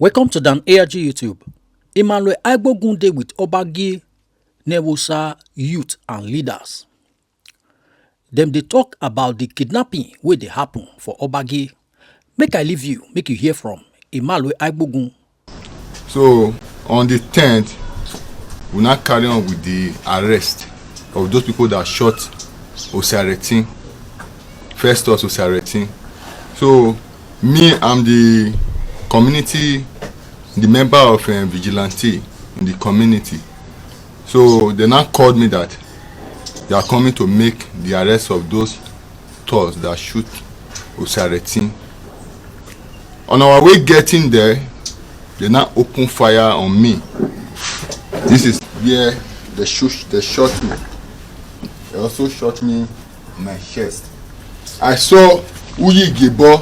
Welcome to Dan ARG YouTube. Emmanuel Agbogunde with Obagie, nevbuosa youth and leaders. Them they talk about the kidnapping where they happen for Obagie. Make I leave you, make you hear from Emmanuel Agbogun. So on the 10th, we now carry on with the arrest of those people that shot Osiaretin, Festus Osiaretin. So me, I'm the community, the member of vigilante in the community. So they now called me that they are coming to make the arrest of those thugs that shoot Osiaretin. On our way getting there, they now open fire on me. This is where they shot me. They also shot me in my chest. I saw Uyi Gibo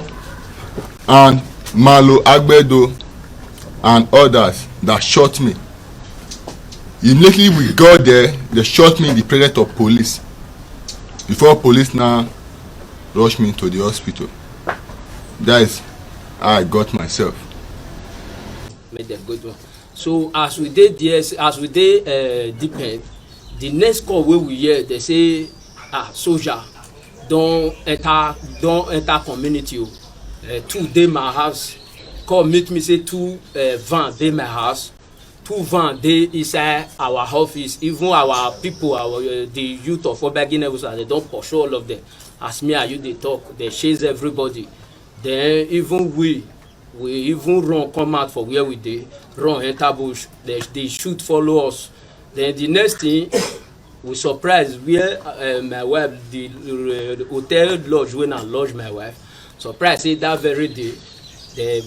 and Malo Agbedo and others that shot me. Immediately we got there, they shot me in the presence of police. Before police now rushed me to the hospital. That is how I got myself. Make them go to. So as we did depend, the next call where we hear they say soldier don't enter community. 2 day my house. Call meet me say 2 van dey my house. 2 van dey inside our office. Even our people, the youth of Obagie nevbuosa, they don't pursue all of them. As me and you they talk, they chase everybody. Then even we even run come out for where we dey run enter bush. They shoot follow us. Then the next thing we surprise where my wife the hotel lodge when I lodge my wife. Surprise say that very day they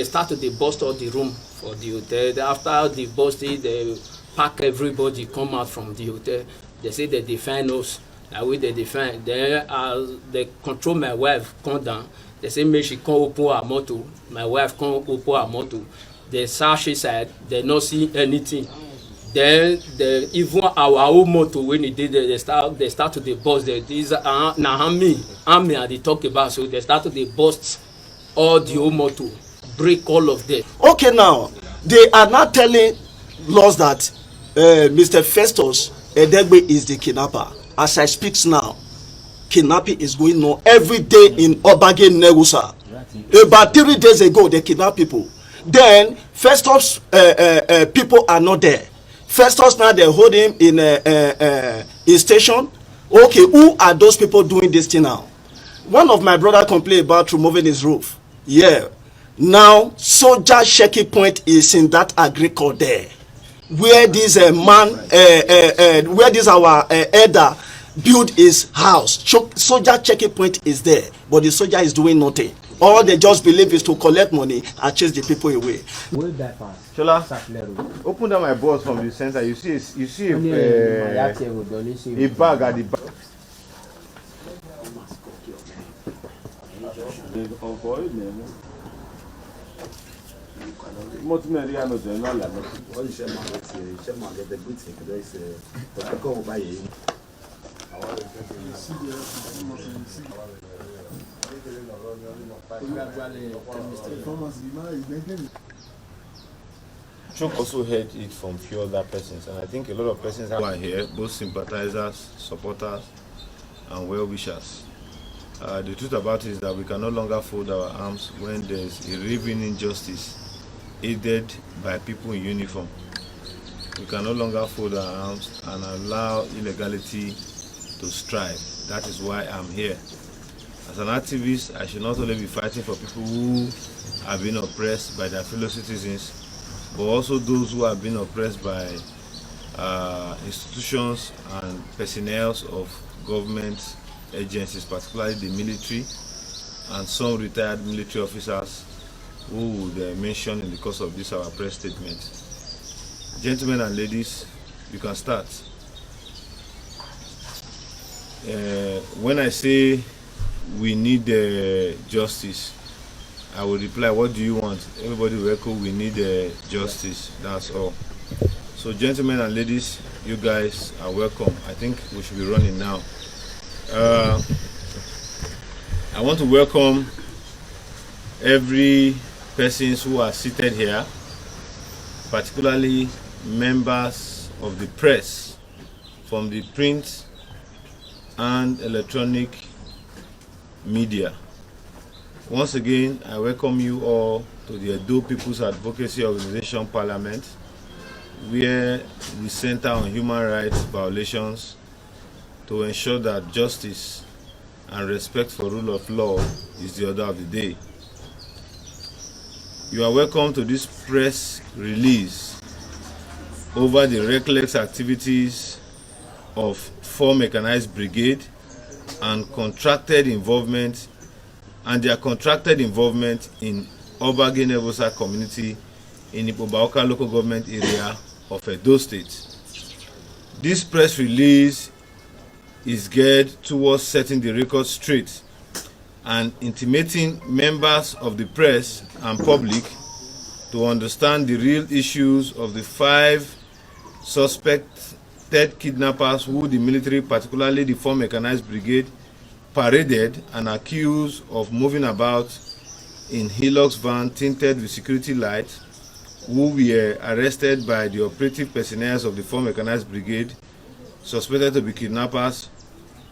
started to bust all the room for the hotel. After the busting, they pack everybody come out from the hotel. They say they define us. That way they define. Then they control my wife come down. They say make she come open her motor. My wife come open her motor. They search inside. They not see anything. Then even our own motor when it did they start to the bust. These now me and they talk about, so they start to the bust all the old motor, break all of them. Okay, now they are not telling us that Mr. Festus Edegbe is the kidnapper. As I speak now, kidnapping is going on every day in Obagie nevbuosa. About 3 days ago, they kidnapped people. Then Festus people are not there. Festus now they hold him in a station. Okay, who are those people doing this thing now? One of my brother complained about removing his roof. Yeah. Now soldier checking point is in that agriculture there, where this where this our elder build his house. Soldier checking point is there, but the soldier is doing nothing. All they just believe is to collect money and chase the people away. Chola, open down my box from the sensor. You see a bag at the back. Choke also heard it from few other persons, and I think a lot of persons are here, both sympathizers, supporters, and well-wishers. The truth about it is that we can no longer fold our arms when there's a raving injustice aided by people in uniform. We can no longer fold our arms and allow illegality to strive. That is why I'm here. As an activist, I should not only be fighting for people who have been oppressed by their fellow citizens, but also those who have been oppressed by institutions and personnel of government agencies, particularly the military and some retired military officers who would mention in the course of this our press statement. Gentlemen and ladies, you can start. When I say we need justice, I will reply, what do you want? Everybody will echo, we need justice, that's all. So gentlemen and ladies, you guys are welcome. I think we should be running now. I want to welcome every persons who are seated here, particularly members of the press from the print and electronic media. Once again, I welcome you all to the Edo People's Advocacy Organization Parliament, where we center on human rights violations to ensure that justice and respect for rule of law is the order of the day. You are welcome to this press release over the reckless activities of 4 Mechanized Brigade and their contracted involvement in Obagie nevbuosa community in the Obagie local government area of Edo State. This press release is geared towards setting the record straight and intimating members of the press and public to understand the real issues of the 5 suspected kidnappers who the military, particularly the 4 Mechanized Brigade, paraded and accused of moving about in Hilux van tinted with security lights, who were arrested by the operative personnel of the 4 Mechanized Brigade, suspected to be kidnappers,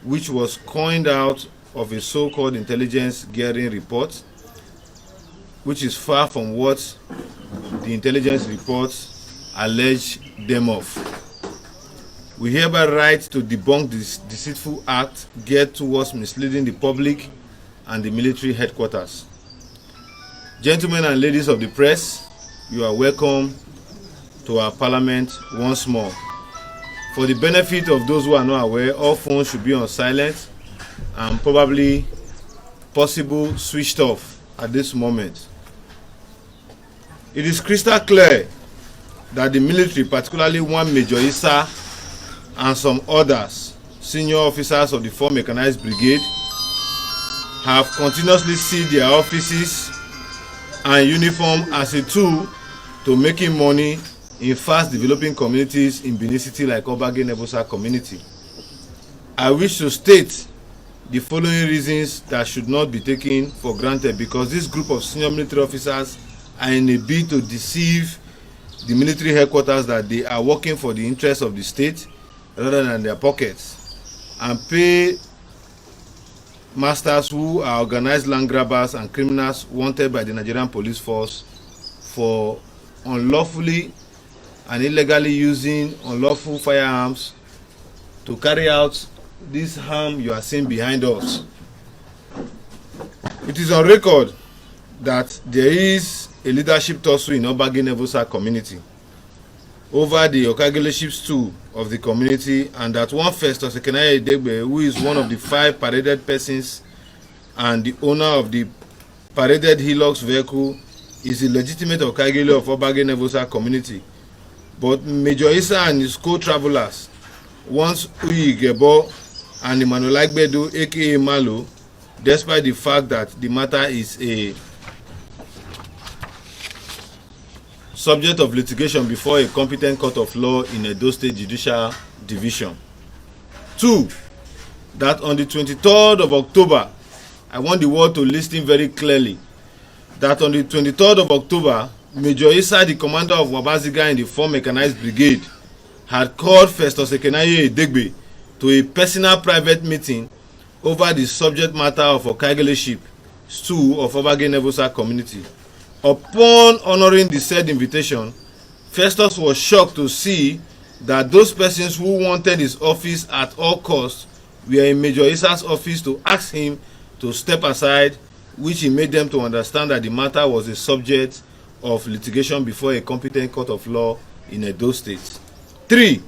which was coined out of a so-called intelligence gathering report, which is far from what the intelligence reports allege them of. We hereby write to debunk this deceitful act geared towards misleading the public and the military headquarters. Gentlemen and ladies of the press, you are welcome to our parliament once more. For the benefit of those who are not aware, all phones should be on silent and probably possible switched off at this moment. It is crystal clear that the military, particularly one Major Issa and some others, senior officers of the 4 Mechanized Brigade, have continuously seen their offices and uniform as a tool to making money in fast developing communities in Benin City like Obagie nevbuosa community. I wish to state the following reasons that should not be taken for granted, because this group of senior military officers are in a bid to deceive the military headquarters that they are working for the interests of the state rather than their pockets, and pay masters who are organized land grabbers and criminals wanted by the Nigerian police force for unlawfully and illegally using unlawful firearms to carry out this harm you are seeing behind us. It is on record that there is a leadership tussle in Obagie nevbuosa community over the Okagele stool of the community, and that one Festus Ekenaya-Edegbe, who is one of the 5 paraded persons and the owner of the paraded Hilux vehicle, is a legitimate Okagele of Obagie nevbuosa community. But Major Issa and his co-travelers, once Uyi Gebo and Emmanuel Agbedo, aka Malo, despite the fact that the matter is a subject of litigation before a competent court of law in Edo State Judicial Division. 2. That on the 23rd of October, I want the world to listen very clearly, that on the 23rd of October, Major Issa, the commander of Wabaziga in the 4 Mechanized Brigade, had called Festus Ekenaya-Edegbe to a personal private meeting over the subject matter of Okagele ship stool of Obagie nevbuosa community. Upon honoring the said invitation, Festus was shocked to see that those persons who wanted his office at all costs were in Major Issa's office to ask him to step aside, which he made them to understand that the matter was a subject of litigation before a competent court of law in Edo State. 3.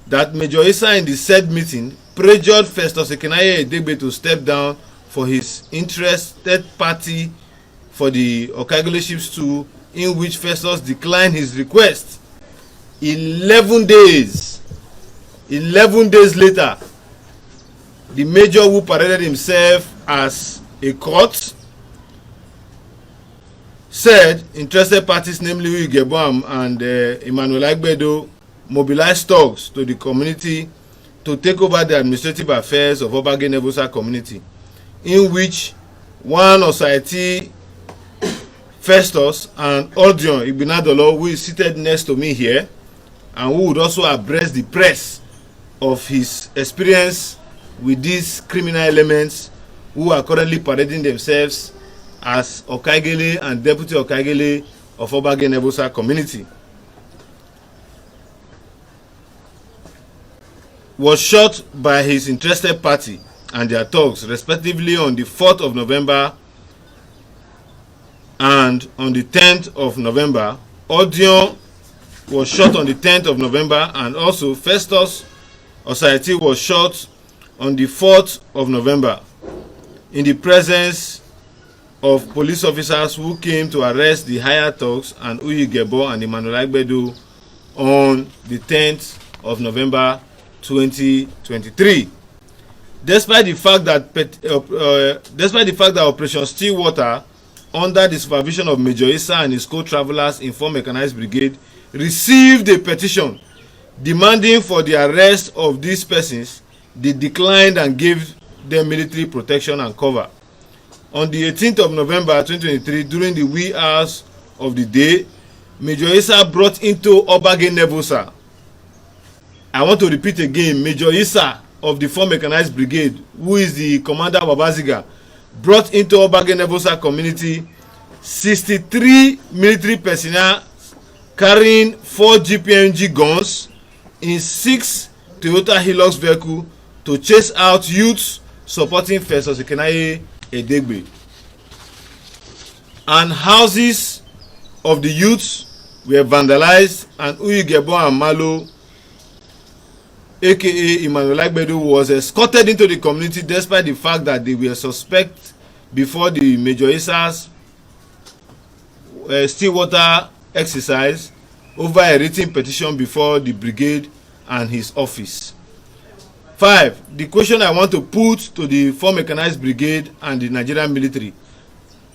That Major Issa in the said meeting pressured Festus Ekenaya-Edegbe to step down for his interested party for the Okagele ship stool, in which Festus declined his request. 11 days later, the major, who paraded himself as a court, said interested parties, namely Uyi and Emmanuel Agbedo, mobilized thugs to the community to take over the administrative affairs of Obagie nevbuosa community, in which one Osaiti Festus, and Odion Igbinadolo, who is seated next to me here, and who would also address the press of his experience with these criminal elements who are currently parading themselves as Okaigele and Deputy Okaigele of Obagie nevbuosa community. Was shot by his interested party and their thugs respectively on the 4th of November and on the 10th of November. Odion was shot on the 10th of November, and also Festus Osaiti was shot on the 4th of November in the presence of police officers who came to arrest the hired thugs and Uyigebo and Emmanuel Agbedu on the 10th of November 2023. Despite the fact that Operation Stillwater, under the supervision of Major Issa and his co-travelers in 4 Mechanized Brigade, received a petition demanding for the arrest of these persons, they declined and gave them military protection and cover. On the 18th of November 2023, during the wee hours of the day, Major Issa brought into Obagie nevbuosa. I want to repeat again, Major Issa of the 4 Mechanized Brigade, who is the commander of Abaziga, brought into Obagie nevbuosa community 63 military personnel carrying 4 GPMG guns in 6 Toyota Hilux vehicles to chase out youths supporting Festus Ekenaye Edegbe. And houses of the youths were vandalized, and Uyigebo and Malo, aka Emmanuel Agbedu, was escorted into the community despite the fact that they were suspect before the Major Issa's Stillwater exercise over a written petition before the brigade and his office. 5. The question I want to put to the 4 Mechanized Brigade and the Nigerian military: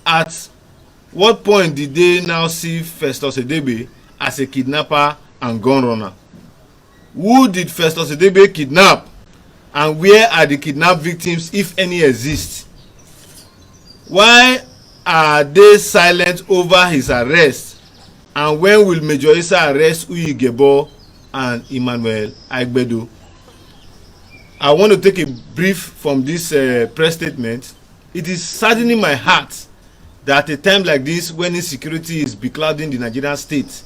at what point did they now see Festus Edegbe as a kidnapper and gun runner? Who did Festus Edegbe kidnap, and where are the kidnapped victims, if any exist? Why are they silent over his arrest, and when will Major Issa arrest Uyigebo and Emmanuel Agbedu? I want to take a brief from this press statement. It is saddening my heart that at a time like this, when insecurity is beclouding the Nigerian state,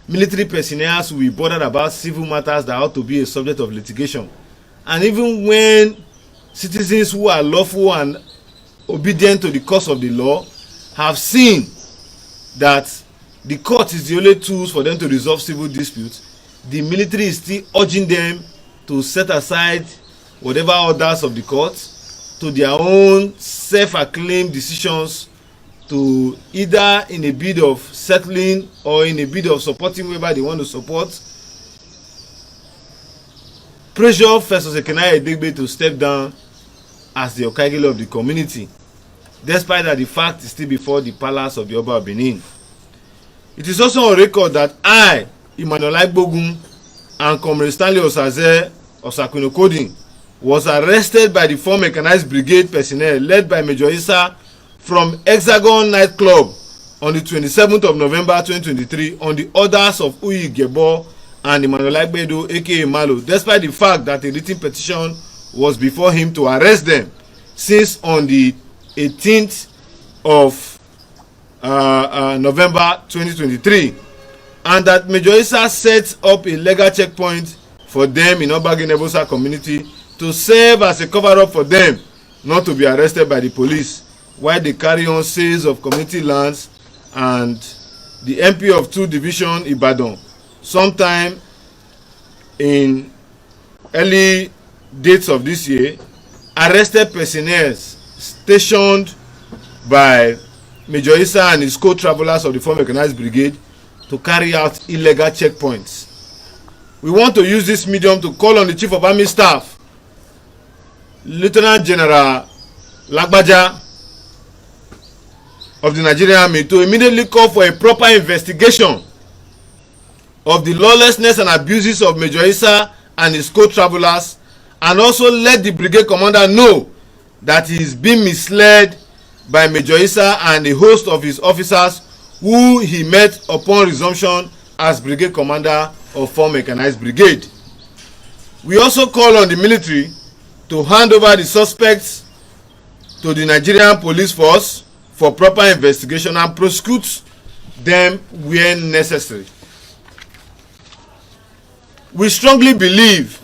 military personnel will be bothered about civil matters that ought to be a subject of litigation. And even when citizens who are lawful and obedient to the cause of the law have seen that the court is the only tools for them to resolve civil disputes, the military is still urging them to set aside whatever orders of the court to their own self-acclaimed decisions, to either in a bid of settling or in a bid of supporting whoever they want to support, pressure Festus Ekenaye Edegbe to step down as the Okaigele of the community, despite that the fact is still before the palace of the Oba of Benin. It is also on record that I, Emmanuel Agbogun, and Comrade Stanley Osaze Osakwinokodin was arrested by the 4 Mechanized Brigade personnel led by Major Issa from Hexagon nightclub on the 27th of November 2023 on the orders of Uyigebo and Emmanuel Agbedu, aka Malo, despite the fact that a written petition was before him to arrest them since on the 18th of November 2023, and that Major Issa set up a legal checkpoint for them in Obagie nevbuosa community to serve as a cover-up for them not to be arrested by the police while they carry on sales of community lands. And the MP of 2 Division Ibadan, sometime in early dates of this year, arrested personnel stationed by Major Issa and his co-travelers of the 4 Mechanized Brigade to carry out illegal checkpoints. We want to use this medium to call on the Chief of Army Staff, Lieutenant General Lagbaja of the Nigerian Army, to immediately call for a proper investigation of the lawlessness and abuses of Major Issa and his co-travelers, and also let the brigade commander know that he is being misled by Major Issa and a host of his officers who he met upon resumption as brigade commander of 4 Mechanized Brigade. We also call on the military to hand over the suspects to the Nigerian police force for proper investigation and prosecute them where necessary. We strongly believe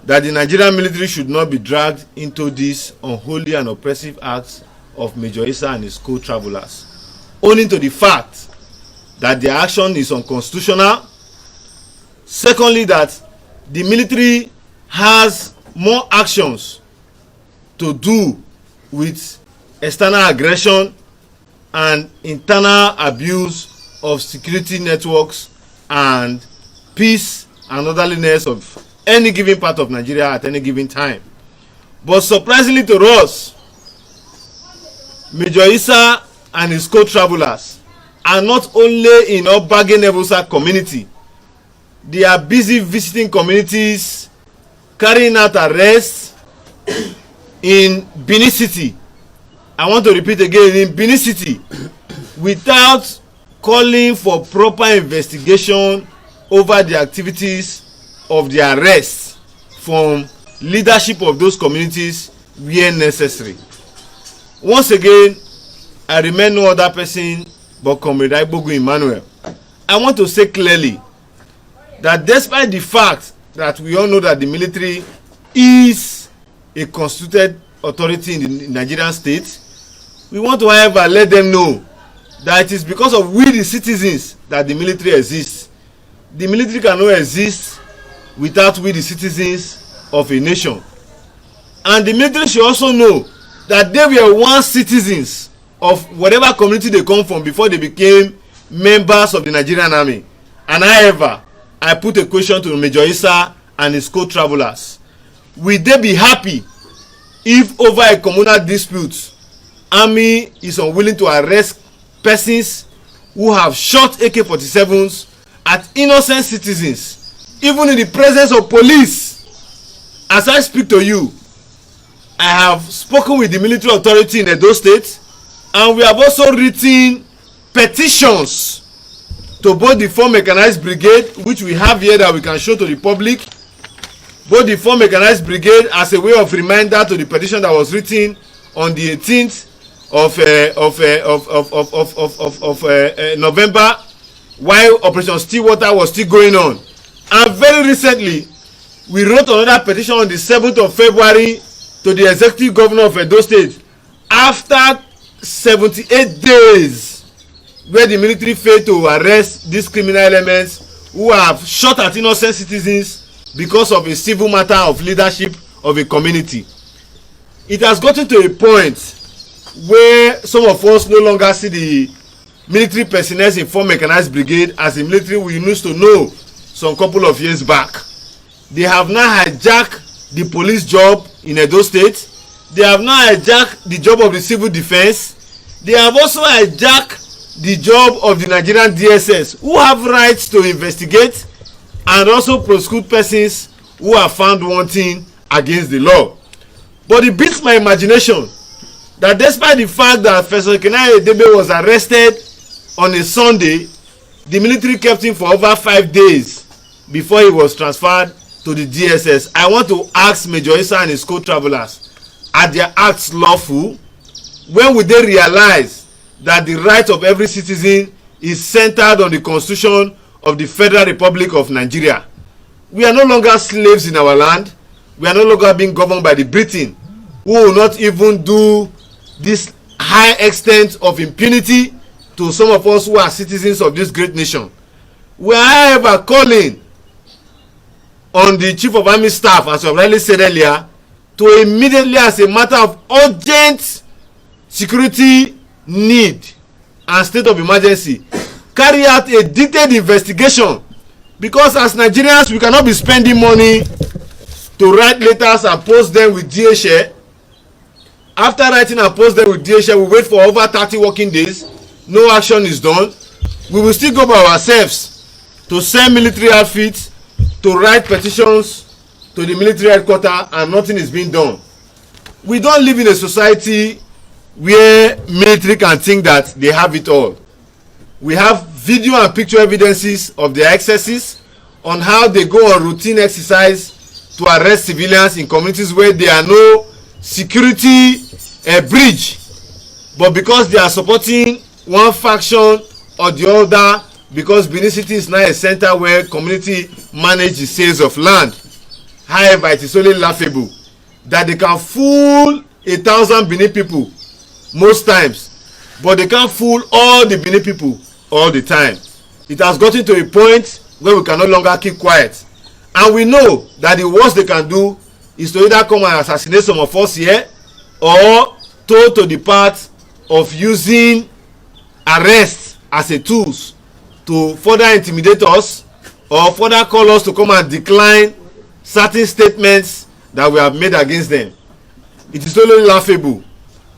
that the Nigerian military should not be dragged into these unholy and oppressive acts of Major Issa and his co-travelers, owing to the fact that their action is unconstitutional. Secondly, that the military has more actions to do with external aggression and internal abuse of security networks and peace and orderliness of any given part of Nigeria at any given time. But surprisingly to us, Major Issa and his co-travelers are not only in Obagie nevbuosa community, they are busy visiting communities, carrying out arrests in Benin City. I want to repeat again, in Benin City, without calling for proper investigation over the activities of the arrests from leadership of those communities where necessary. Once again, I remain no other person but Comrade Ibogu Emmanuel. I want to say clearly that despite the fact that we all know that the military is a constituted authority in the Nigerian state, we want to, however, let them know that it is because of we the citizens that the military exists. The military cannot exist without we the citizens of a nation. And the military should also know that they were once citizens of whatever community they come from before they became members of the Nigerian army. And however, I put a question to Major Issa and his co-travelers. Will they be happy if over a communal dispute, army is unwilling to arrest persons who have shot AK-47s at innocent citizens, even in the presence of police? As I speak to you, I have spoken with the military authority in Edo State, and we have also written petitions to both the 4 Mechanized Brigade, which we have here that we can show to the public, both the 4 Mechanized Brigade as a way of reminder to the petition that was written on the 18th of November, while Operation Stillwater was still going on. And very recently, we wrote another petition on the 7th of February to the executive governor of Edo State after 78 days where the military failed to arrest these criminal elements who have shot at innocent citizens because of a civil matter of leadership of a community. It has gotten to a point where some of us no longer see the military personnel in 4 Mechanized Brigade as the military we used to know some couple of years back. They have now hijacked the police job in Edo State. They have now hijacked the job of the civil defense. They have also hijacked the job of the Nigerian DSS, who have rights to investigate and also prosecute persons who are found wanting against the law. But it beats my imagination that despite the fact that Professor Kenai Edebe was arrested on a Sunday, the military kept him for over 5 days before he was transferred to the DSS. I want to ask Major Issa and his co-travelers, are their acts lawful? When will they realize that the right of every citizen is centered on the Constitution of the Federal Republic of Nigeria? We are no longer slaves in our land. We are no longer being governed by the Britain, who will not even do this high extent of impunity to some of us who are citizens of this great nation. We are, however, calling on the Chief of Army Staff, as I rightly said earlier, to immediately, as a matter of urgent security need and state of emergency, carry out a detailed investigation, because as Nigerians we cannot be spending money to write letters and post them with DHL. After writing and post them with DHL, we wait for over 30 working days, no action is done. We will still go by ourselves to send military outfits to write petitions to the military headquarters, and nothing is being done. We don't live in a society where military can think that they have it all. We have video and picture evidences of their excesses on how they go on routine exercise to arrest civilians in communities where there are no security bridge, but because they are supporting one faction or the other, because Benin City is now a center where community manage the sales of land. However, it is only laughable that they can fool 1,000 Benin people most times, but they can't fool all the Benin people all the time. It has gotten to a point where we can no longer keep quiet, and we know that the worst they can do is to either come and assassinate some of us here, or to the part of using arrest as a tool to further intimidate us or further call us to come and decline certain statements that we have made against them. It is only laughable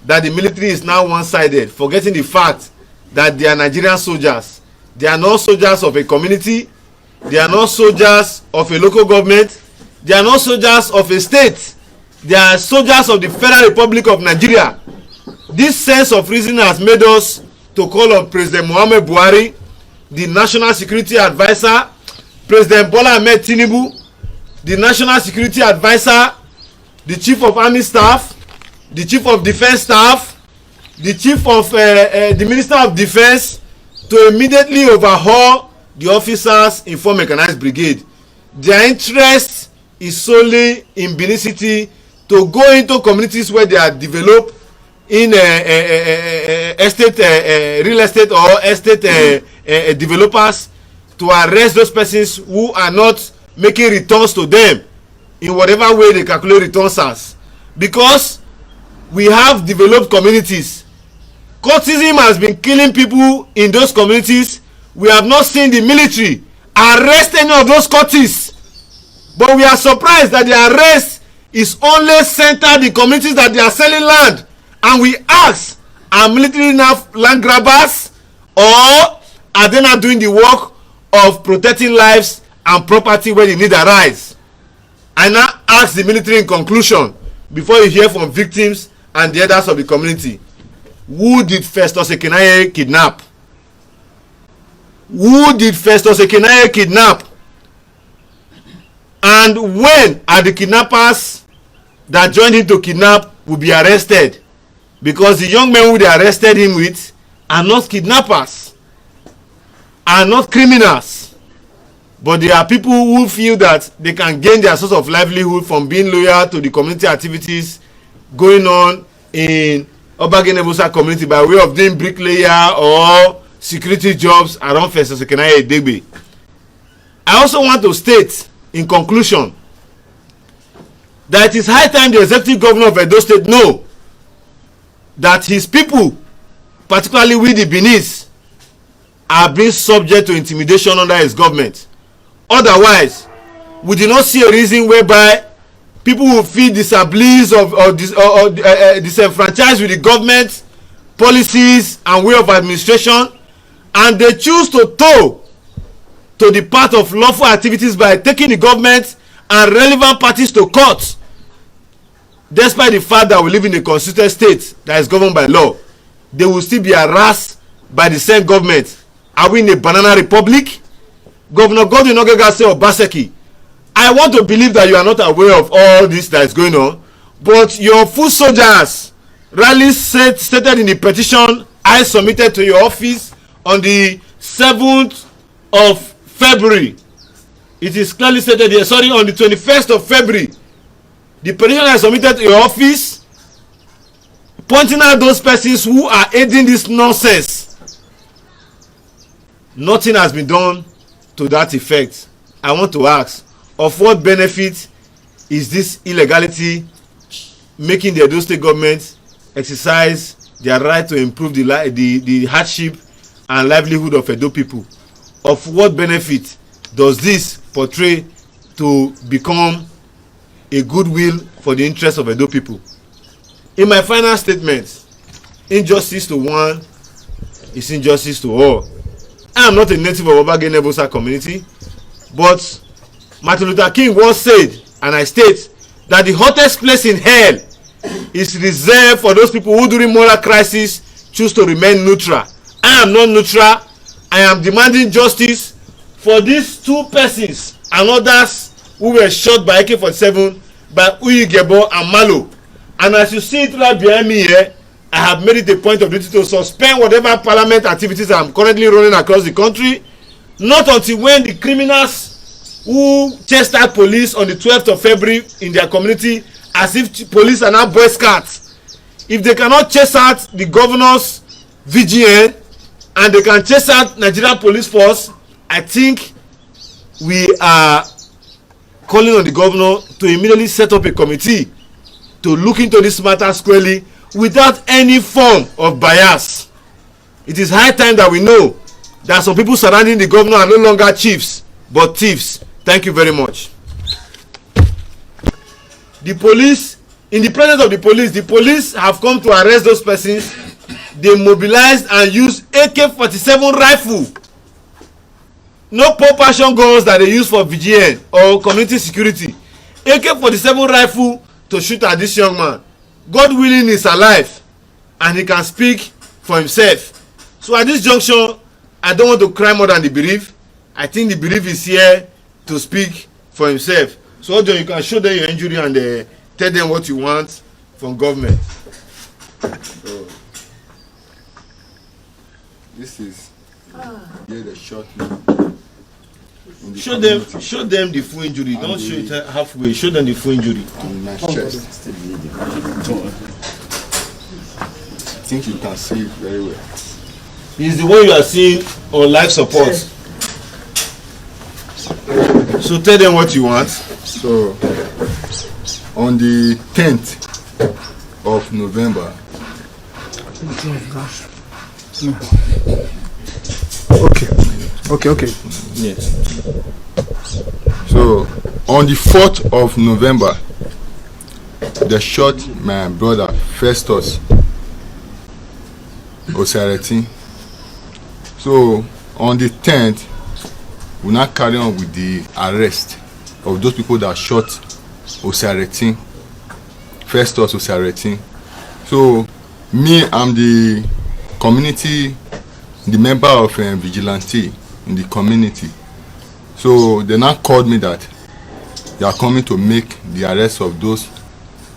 that the military is now one-sided, forgetting the fact that they are Nigerian soldiers. They are not soldiers of a community. They are not soldiers of a local government. They are not soldiers of a state. They are soldiers of the Federal Republic of Nigeria. This sense of reasoning has made us to call on President Muhammad Buhari, the National Security Advisor, President Bola Ahmed Tinubu, the National Security Advisor, the Chief of Army Staff, the Chief of Defense Staff, the Chief of the Minister of Defense, to immediately overhaul the officers in 4 Mechanized Brigade. Their interest is solely in Benin City to go into communities where they are developed in real estate or estate developers, to arrest those persons who are not making returns to them in whatever way they calculate returns as. Because we have developed communities, cultism has been killing people in those communities. We have not seen the military arrest any of those cultists, but we are surprised that the arrest is only centered in communities that they are selling land. And we ask, are military now land grabbers, or are they not doing the work of protecting lives and property where the need arise? I now ask the military in conclusion, before you hear from victims and the others of the community, who did Festus Ekenaye kidnap? Who did Festus Ekenaye kidnap? And when are the kidnappers that joined him to kidnap will be arrested? Because the young men who they arrested him with are not kidnappers, are not criminals, but they are people who feel that they can gain their source of livelihood from being loyal to the community activities going on in Obagie nevbuosa community by way of doing bricklayer or security jobs around Festus Ekenaye Edegbe. I also want to state in conclusion that it is high time the executive governor of Edo State know that his people, particularly with the Benis, are being subject to intimidation under his government. Otherwise, we do not see a reason whereby people will feel disabused or disenfranchised with the government policies and way of administration, and they choose to tow to the path of lawful activities by taking the government and relevant parties to court, despite the fact that we live in a constituted state that is governed by law. They will still be harassed by the same government. Are we in a banana republic? Governor Godwin Ogegase Obaseki, I want to believe that you are not aware of all this that is going on, but your foot soldiers rally stated in the petition I submitted to your office on the 7th of February. It is clearly stated here, sorry, on the 21st of February. The petition I submitted to your office pointing out those persons who are aiding this nonsense. Nothing has been done to that effect. I want to ask, of what benefit is this illegality making the Edo State government exercise their right to improve the hardship and livelihood of Edo people? Of what benefit does this portray to become a goodwill for the interests of Edo people? In my final statement, injustice to one is injustice to all. I am not a native of Obagie nevbuosa community, but Martin Luther King once said, and I state, that the hottest place in hell is reserved for those people who during moral crisis choose to remain neutral. I am not neutral. I am demanding justice for these 2 persons and others who were shot by AK-47 by Uyigebo and Malo. And as you see it right behind me here, I have made it a point of duty to suspend whatever parliament activities I am currently running across the country, not until when the criminals who chased out police on the 12th of February in their community as if police are now Boy Scouts. If they cannot chase out the governor's VGN and they can chase out Nigerian Police Force, I think we are calling on the governor to immediately set up a committee to look into this matter squarely without any form of bias. It is high time that we know that some people surrounding the governor are no longer chiefs but thieves. Thank you very much. The police, in the presence of the police have come to arrest those persons. They mobilized and used AK-47 rifle, no pop passion guns that they use for VGN or community security. AK-47 rifle to shoot at this young man. God willing, is alive and he can speak for himself. So at this junction, I don't want to cry more than the bereaved. I think the bereaved is here to speak for himself. So John, you can show them your injury and tell them what you want from government. So, this is where they shot me. Show them the full injury. Don't show it halfway. Show them the full injury. On my chest. Still bleeding. I think you can see it very well. It's the one you are seeing on life support. So tell them what you want. So, on the 10th of November. Okay. Yes. So, on the 4th of November, they shot my brother Festus Osareti. So, on the 10th, we now carry on with the arrest of those people that shot Osareti, Festus Osareti. So, me, I'm the community, the member of vigilante in the community. So they now called me that they are coming to make the arrest of those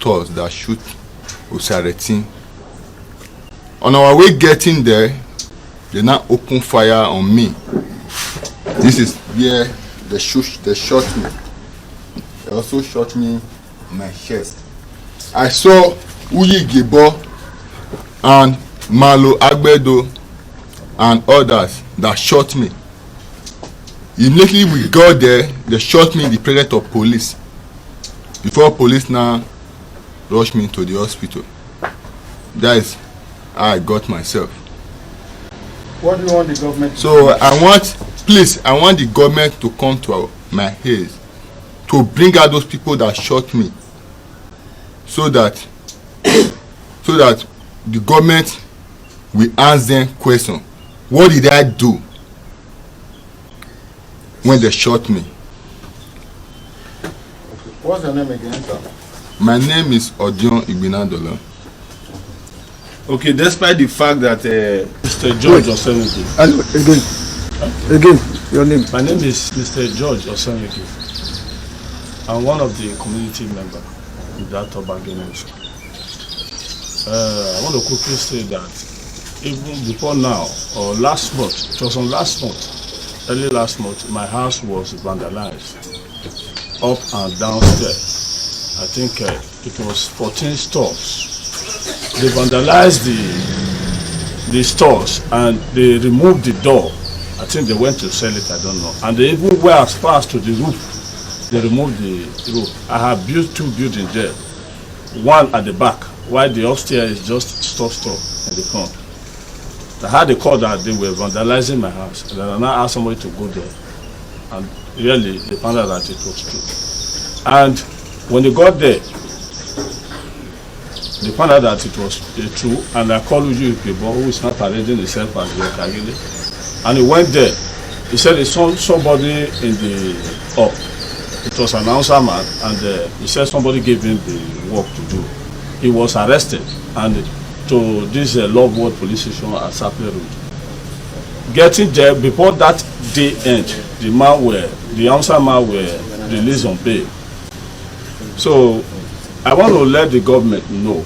thugs that shoot Osareti. On our way getting there, they now open fire on me. This is where they shot me. They also shot me in my chest. I saw Uyigebo and Malo Agbedo and others that shot me. Immediately we got there, they shot me in the presence of police. Before police now rushed me to the hospital. That is how I got myself. What do you want the government to do? So I want the government to come to my aid to bring out those people that shot me, so that the government will ask them question. What did I do when they shot me? What's your name again, sir? My name is Odion Igbinadola. Okay, despite the fact that Mr. George Oseneke. Again, your name. My name is Mr. George Oseneke. I'm one of the community members in that Obagie. I want to quickly say that even before now, or last month, it was on last month, early last month, my house was vandalized up and downstairs. I think it was 14 stores. They vandalized the stores and they removed the door. I think they went to sell it, I don't know. And they even went as far as to the roof. They removed the roof. I have built 2 buildings there. One at the back, while the upstairs is just store in the front. I had a call that they were vandalizing my house, and I now asked somebody to go there. And really, they found out that it was true. And when they got there, they found out that it was true, and I called Uju Ikebo, who is not arranging himself as the Okagile. And he went there. He said he saw somebody in the up. It was an announcer man, and he said somebody gave him the work to do. He was arrested and to this Love Ward police station at Saple Road. getting there before that day end, the answer man were released on bail. So I want to let the government know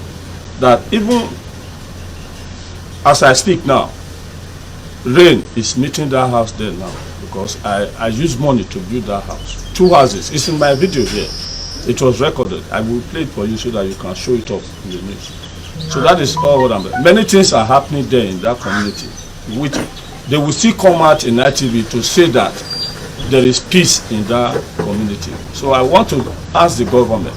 that even as I speak now, rain is meeting that house there now, because I use money to build that house. 2 houses. It's in my video here. It was recorded. I will play it for you so that you can show it up in the news. So that is all what I'm doing. Many things are happening there in that community, which they will still come out in ITV to say that there is peace in that community. So I want to ask the government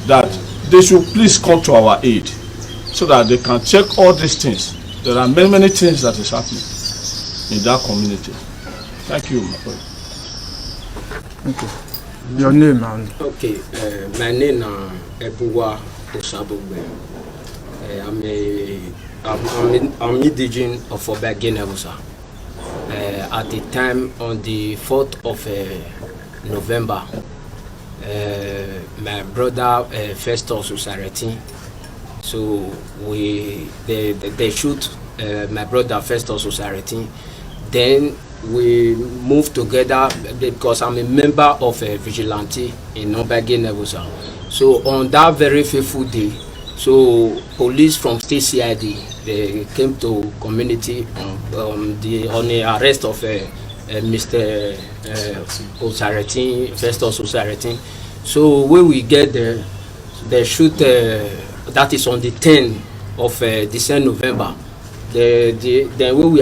that they should please come to our aid so that they can check all these things. There are many, many things that is happening in that community. Thank you, my friend. Okay. Your name and Okay, my name is Ebuwa Osabogbe. I'm indigenous of Obagie, nevbuosa. At the time on the 4th of November, my brother Festus was arrested. So they shoot my brother Festus was arrested. Then we moved together because I'm a member of a vigilante in Obagie, nevbuosa. So on that very fateful day, so police from state CID, they came to community on the arrest of Mr. Festus Osareti. So when we get there, they shoot. That is on the 10th of December, November. Then when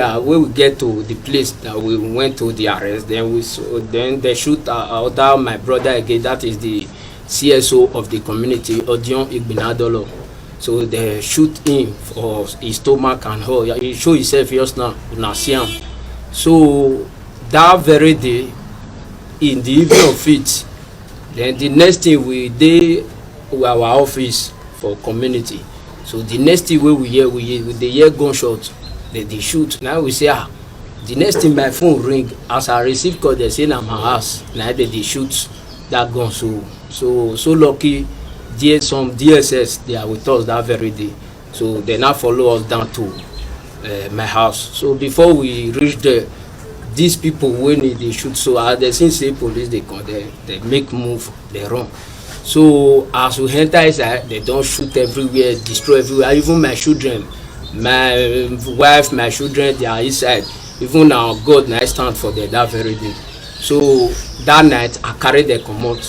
we get to the place that we went to the arrest, then they shoot other my brother again. That is the CSO of the community, Odion Igbinadolo. So they shoot him for his stomach and all. He show himself just now see him. So that very day, in the evening of it, then the next thing we did our office for community. So the next thing we hear gunshot, they shoot. Now we say, the next thing my phone ring, as I receive call, they say na my house. Now they shoot that gun. So lucky. Some DSS, they are with us that very day. So they now follow us down to my house. So before we reach there, these people when they shoot, so as they say police, they make move, they run. So as we enter inside, they don't shoot everywhere, destroy everywhere. Even my children, my wife, my children, they are inside. Even now, God, I stand for them that very day. So that night, I carry the commode.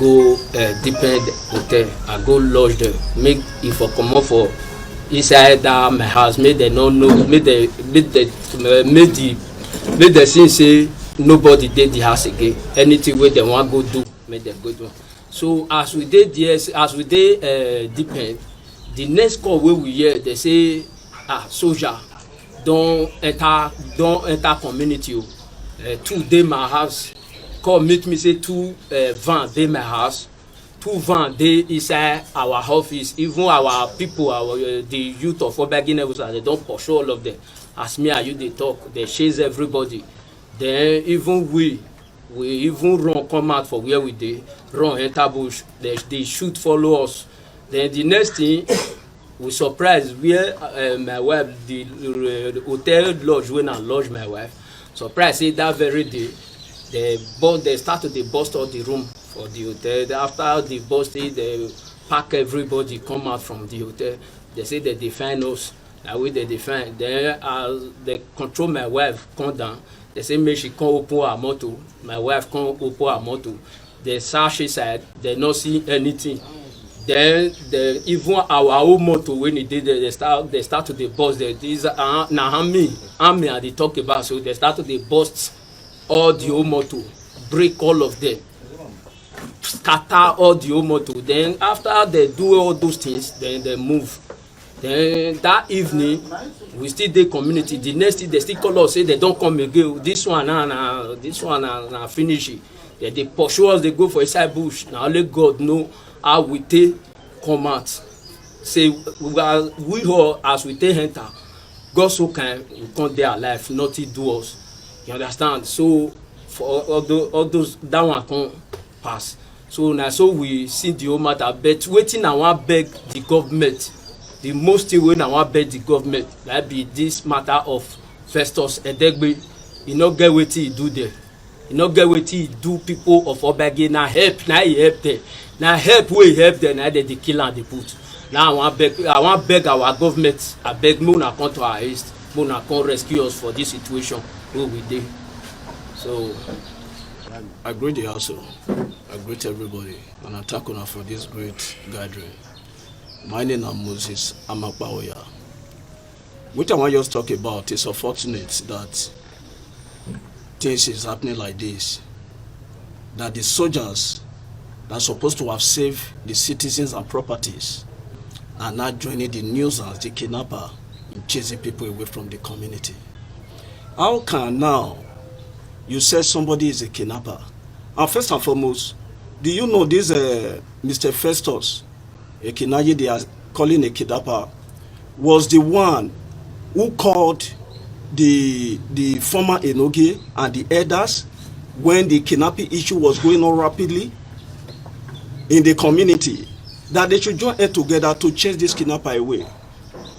Go depend hotel. I go lodge there. Make if I come up for inside my house. Make they not know. Make the scene say nobody did the house again. Anything where they want go do, make them go do. So as we did depend. The next call where we hear they say soldier don't enter community. 2 day my house. Call meet me say 2 van dey my house, 2 van dey inside our office. Even our people, the youth of Obagie, nevbuosa, they don't pursue all of them. As me and you they talk, they chase everybody. Then even we even run come out for where we dey, run enter bush. They shoot follow us. Then the next thing we surprise where my wife the hotel lodge when I lodge my wife. Surprise say that very day. They started to bust all the room for the hotel. After the busting, they pack everybody, come out from the hotel. They say they define us. That way they define. Then they control my wife, come down. They say make she come open her motor. My wife come open her motor. They search inside. They not see anything. Then even our own motor when it did, they start to the bust. These now army and they talk about. So they start to the bust. All the old motor, break all of them, scatter all the old motor. Then after they do all those things, then they move. Then that evening, we still dey community. The next thing they still call us say they don't come again. This one na finish it. Then they pursue us. They go for inside bush. Now only God know how we take come out. Say we all as we take enter. God so kind, we can't dey alive, nothing do us. You understand? So for all those that one can pass. So now so we see the whole matter. But waiting I want beg the government. The most thing when I want beg the government, that be this matter of Festus Edegbe, he no get wetin he do there. He no get wetin he do people of Obagie. Na help, na he help them. Na help wey he help them, na they dey kill and dey put. Now I wan beg our government, I beg make una come to our aid, make una come rescue us for this situation wey we dey. So I greet the household, I greet everybody, and I thank una for this great gathering. My name is Moses Amakpaoya. What I want to just talk about is unfortunate that things is happening like this. That the soldiers that are supposed to have saved the citizens and properties are now joining the nuisance, the kidnapper, in chasing people away from the community. How can now you say somebody is a kidnapper? And first and foremost, do you know this Mr. Festus, a kidnapper they are calling a kidnapper, was the one who called the former Enoge and the elders when the kidnapping issue was going on rapidly in the community, that they should join head together to chase this kidnapper away,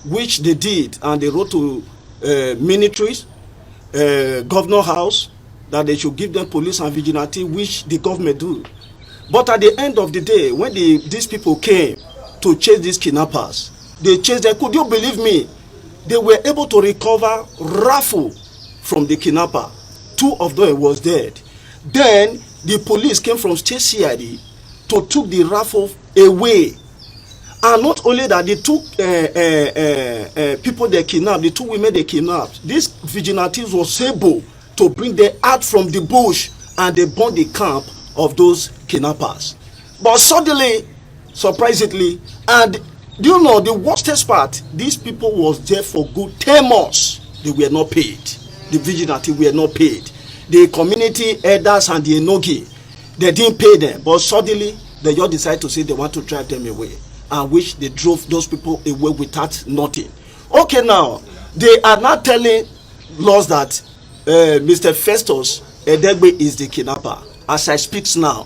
which they did, and they wrote to militaries, governor house, that they should give them police and vigilante, which the government do. But at the end of the day, when these people came to chase these kidnappers, they chased them. Could you believe me? They were able to recover rifle from the kidnapper. 2 of them was dead. Then the police came from state CID to took the rifle away. And not only that, they took people they kidnapped, the 2 women they kidnapped. These vigilantes was able to bring them out from the bush, and they burned the camp of those kidnappers. But suddenly, surprisingly, and do you know the worstest part? These people was there for good 10 months. They were not paid. The vigilante were not paid. The community elders and the Enogi, they didn't pay them. But suddenly, they just decided to say they want to drive them away, and which they drove those people away without nothing. Okay, now they are not telling us that Mr. Festus Edegbe is the kidnapper. As I speak now,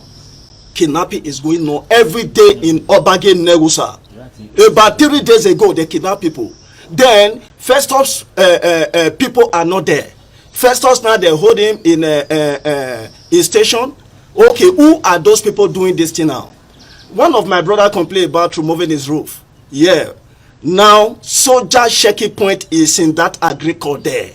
kidnapping is going on every day in Obagie, Negusa. About 3 days ago, they kidnapped people. Then Festus people are not there. Festus now they hold him in a station. Okay, who are those people doing this thing now? One of my brother complained about removing his roof. Yeah. Now soldier checking point is in that agriculture there,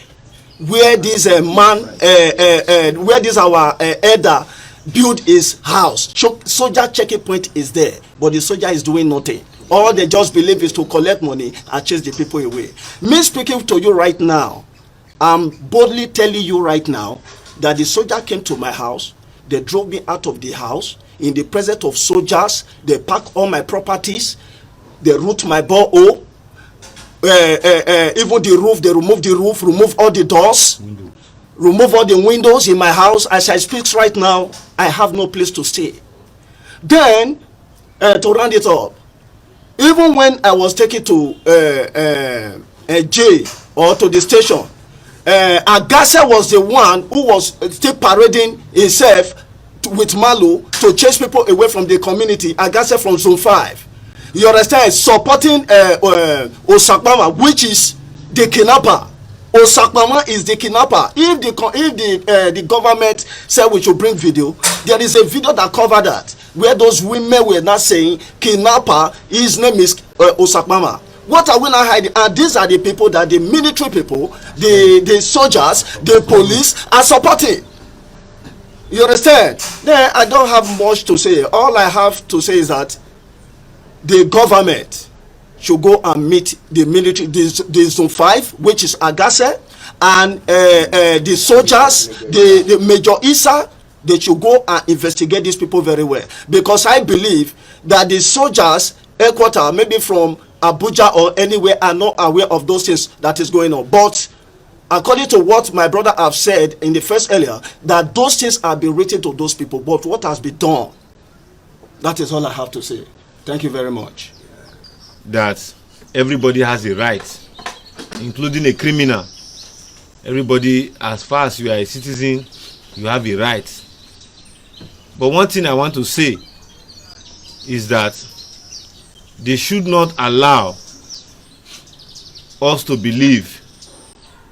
where this where this our elder build his house. Soldier checking point is there, but the soldier is doing nothing. All they just believe is to collect money and chase the people away. Me speaking to you right now, I'm boldly telling you right now that the soldier came to my house. They drove me out of the house in the presence of soldiers. They packed all my properties. They root my borehole. Even the roof, they removed the roof, remove all the doors, remove all the windows in my house. As I speak right now, I have no place to stay. Then, to round it up, even when I was taken to jail or to the station, Agase was the one who was still parading himself with Malo to chase people away from the community. Agase from Zone 5. You understand? Supporting Osakpama, which is the kidnapper. Osakpama is the kidnapper. If the government said we should bring video, there is a video that covered that, where those women were not saying kidnapper, his name is Osakpama. What are we not hiding? And these are the people that the military people, the soldiers, the police are supporting. You understand? Then I don't have much to say. All I have to say is that the government should go and meet the military, the Zone 5, which is Agase, and the soldiers, the Major Isa. They should go and investigate these people very well, because I believe that the soldiers headquarters, maybe from Abuja or anywhere, are not aware of those things that is going on. But according to what my brother have said in the first earlier, that those things have been written to those people, but what has been done? That is all I have to say. Thank you very much. That everybody has a right, including a criminal. Everybody, as far as you are a citizen, you have a right. But one thing I want to say is that they should not allow us to believe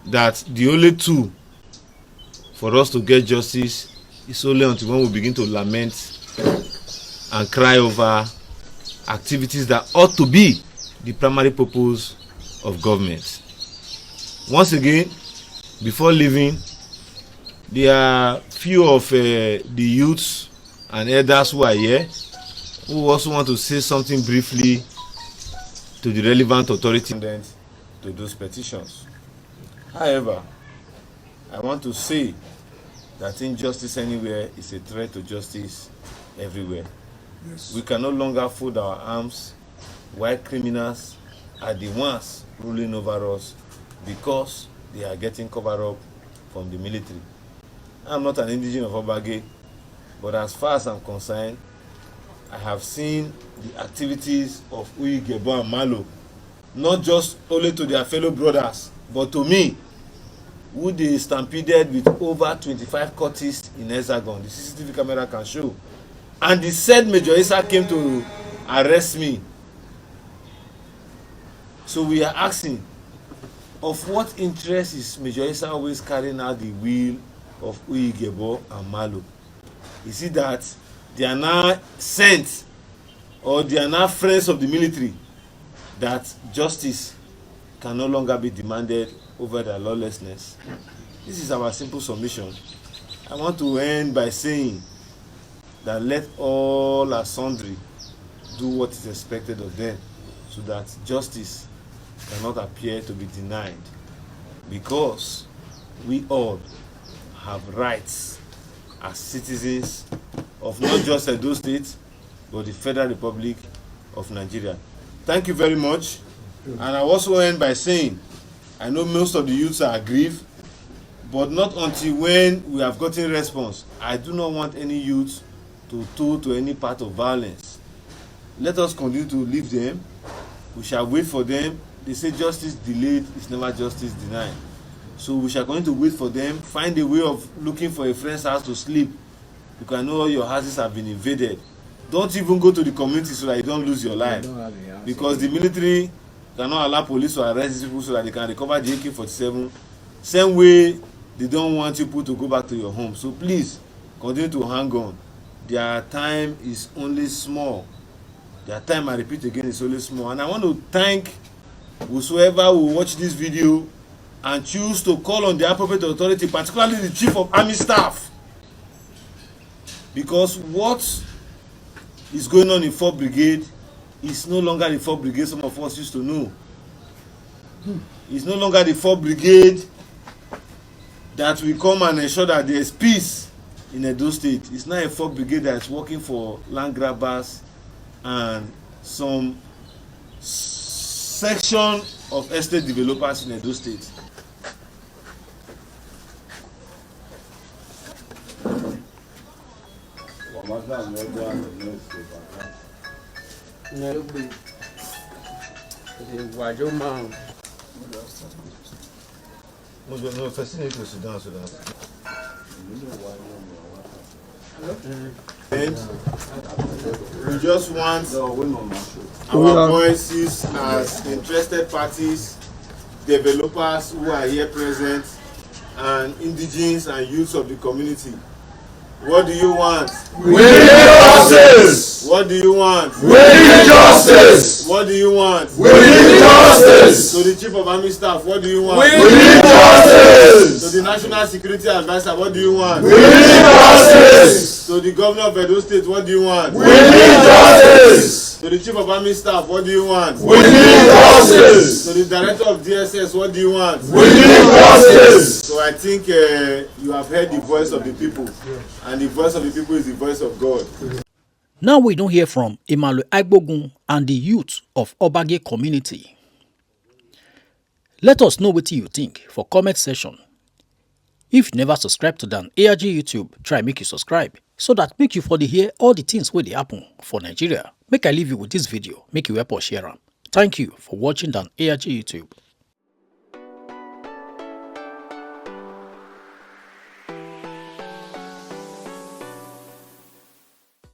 that the only tool for us to get justice is only until when we begin to lament and cry over activities that ought to be the primary purpose of government. Once again, before leaving, there are few of the youths and elders who are here who also want to say something briefly to the relevant authority to those petitions. However, I want to say that injustice anywhere is a threat to justice everywhere. Yes. We can no longer fold our arms while criminals are the ones ruling over us because they are getting covered up from the military. I'm not an indigenous of Obagie, but as far as I'm concerned, I have seen the activities of Hijacking and Malo, not just only to their fellow brothers, but to me, who they stampeded with over 25 cultists in Hexagon. The CCTV camera can show. And the said Major Isa came to arrest me. So we are asking, of what interest is Major Isa always carrying out the will of Hijacking and Malo? Is it that they are now sent or they are now friends of the military that justice can no longer be demanded over their lawlessness? This is our simple submission. I want to end by saying that let all and sundry do what is expected of them so that justice cannot appear to be denied, because we all have rights as citizens of not just Edo State but the Federal Republic of Nigeria. Thank you very much. And I also end by saying, I know most of the youths are aggrieved, but not until when we have gotten response. I do not want any youth to toll to any part of violence. Let us continue to leave them. We shall wait for them. They say justice delayed is never justice denied. So we shall continue to wait for them, find a way of looking for a friend's house to sleep, because I know all your houses have been invaded. Don't even go to the community so that you don't lose your life, because the military cannot allow police to arrest these people so that they can recover the AK-47. Same way they don't want you people to go back to your home. So please continue to hang on. Their time is only small. Their time, I repeat again, is only small. And I want to thank whosoever will watch this video and choose to call on the appropriate authority, particularly the Chief of Army Staff, because what is going on in 4th Brigade is no longer the 4th Brigade some of us used to know. It's no longer the 4th Brigade that will come and ensure that there is peace in Edo State. It's not a 4th Brigade that is working for land grabbers and some section of estate developers in Edo State. No, first need to sit down so that. And we just want our voices as interested parties, developers who are here present, and indigenes and youths of the community. What do you want? We need justice! What do you want? We need justice! What do you want? We need justice! To the Chief of Army Staff, what do you want? We need justice! To the National Security Advisor, what do you want? We need justice! To the Governor of Edo State, what do you want? We need justice! To the Chief of Army Staff, what do you want? We need justice! To the Director of DSS, what do you want? We need justice! So I think you have heard the voice of the people, and the voice of the people is the voice of God. Now we don't hear from Emmanuel Agbogun and the youth of Obagie community. Let us know what you think for comment section. If you never subscribe to the ARG YouTube, try make you subscribe so that make you for the hear all the things where they happen for Nigeria. Make I leave you with this video, make you help us share them. Thank you for watching the ARG YouTube.